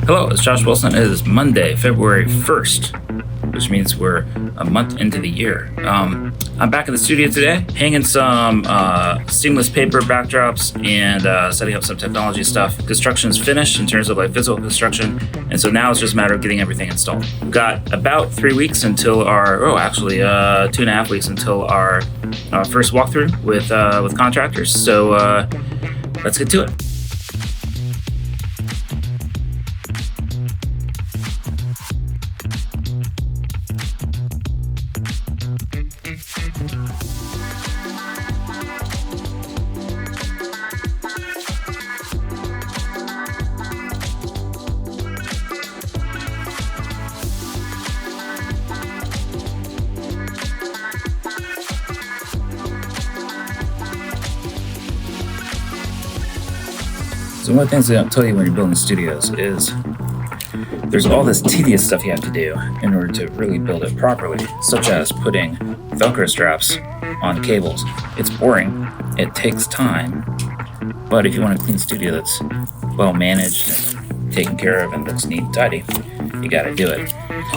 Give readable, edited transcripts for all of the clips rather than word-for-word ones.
Hello, it's Josh Wilson. It is Monday, February 1st, which means we're a month into the year. I'm back in the studio today, hanging some seamless paper backdrops and setting up some technology stuff. Construction is finished in terms of like physical construction, and so now it's just a matter of getting everything installed. We've got about 3 weeks until our, 2.5 weeks until our first walkthrough with contractors. So let's get to it. So one of the things they don't tell you when you're building studios is there's all this tedious stuff you have to do in order to really build it properly, such as putting Velcro straps on cables. It's boring, it takes time, but if you want a clean studio that's well managed and taken care of and looks neat and tidy, you gotta do it.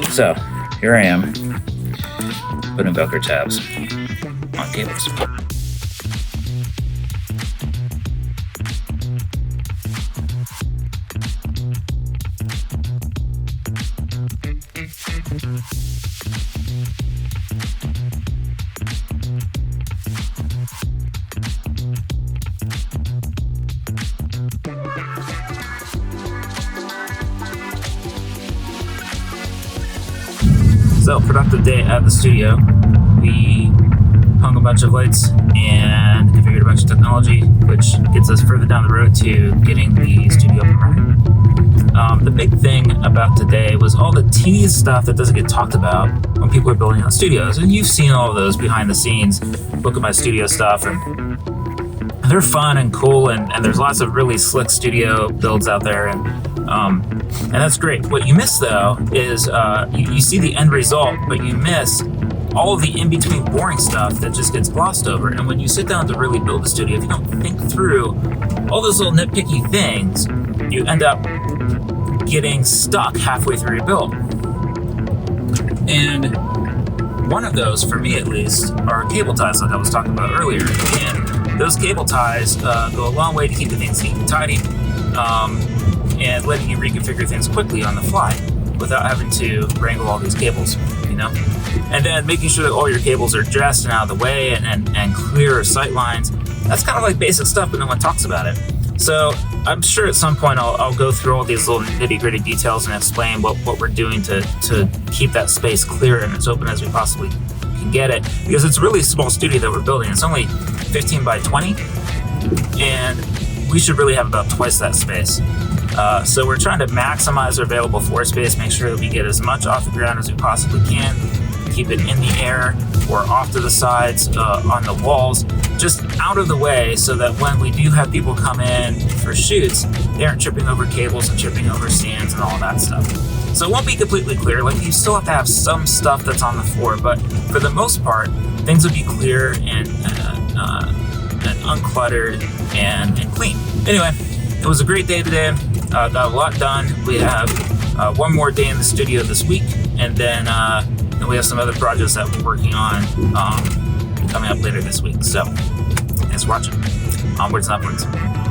So here I am, putting Velcro tabs on cables. So, productive day at the studio. We hung a bunch of lights and configured a bunch of technology, which gets us further down the road to getting the studio up and running. The big thing about today was all the tedious stuff that doesn't get talked about when people are building out studios. And you've seen all of those behind the scenes. Look at my studio stuff, and they're fun and cool, and there's lots of really slick studio builds out there, and that's great. What you miss, though, is you see the end result, but you miss all of the in-between boring stuff that just gets glossed over. And when you sit down to really build a studio, if you don't think through all those little nitpicky things, you end up getting stuck halfway through your build. And one of those, for me at least, are cable ties, like I was talking about earlier. And those cable ties go a long way to keeping things neat and tidy, and letting you reconfigure things quickly on the fly without having to wrangle all these cables, you know? And then making sure that all your cables are dressed and out of the way and clear sight lines. That's kind of like basic stuff, but no one talks about it. So I'm sure at some point I'll go through all these little nitty-gritty details and explain what we're doing to keep that space clear and as open as we possibly can get it. Because it's a really small studio that we're building. It's only 15 by 20, and we should really have about twice that space. So we're trying to maximize our available floor space, make sure that we get as much off the ground as we possibly can, keep it in the air or off to the sides, on the walls, just out of the way, so that when we do have people come in for shoots, they aren't tripping over cables and tripping over stands and all that stuff. So it won't be completely clear. Like, you still have to have some stuff that's on the floor, but for the most part, things will be clear and uncluttered and clean. Anyway, it was a great day today. Got a lot done. We have one more day in the studio this week, and then we have some other projects that we're working on coming up later this week. So thanks for watching. Onwards and upwards.